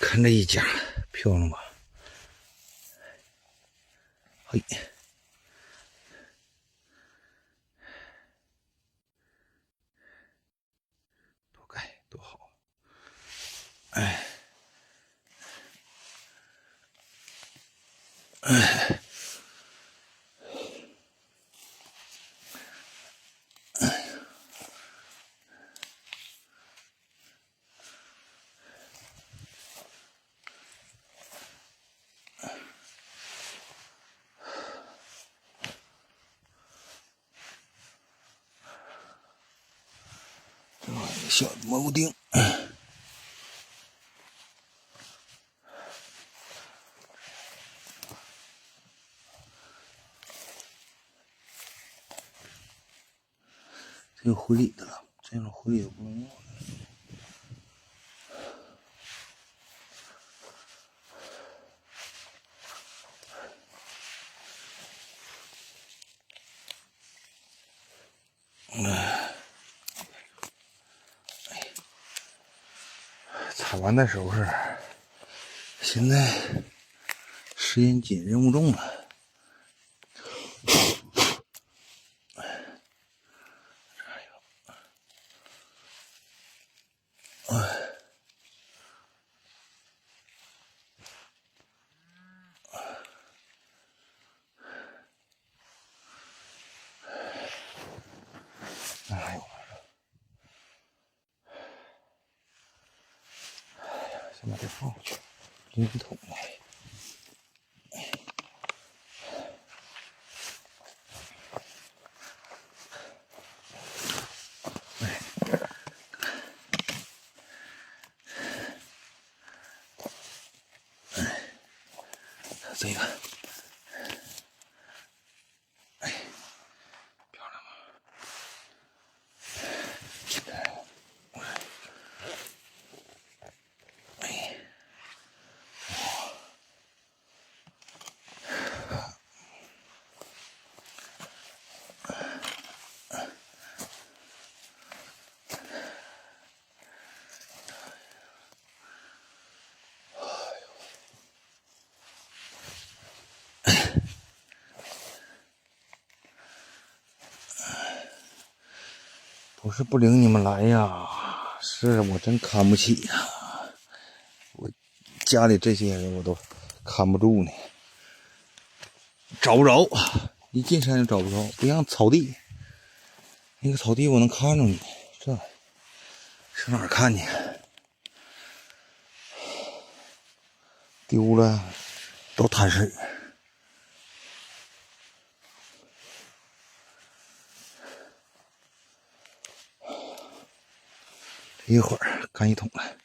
看这一家漂亮吧？嘿，多盖多好！哎，哎，小蘑菇丁。这有回里的了，这种回里的不能用。采完再收拾。现在时间紧，任务重了。哎呦，先把这放回去，拎桶来。这个，哎，漂亮吗？哎，不是不领你们来呀，是我真看不起呀。我家里这些人我都看不住呢，找不着，一进山就找不着，不像草地，那个草地我能看着你，这上哪儿看去？丢了都贪水。一会儿干一桶了。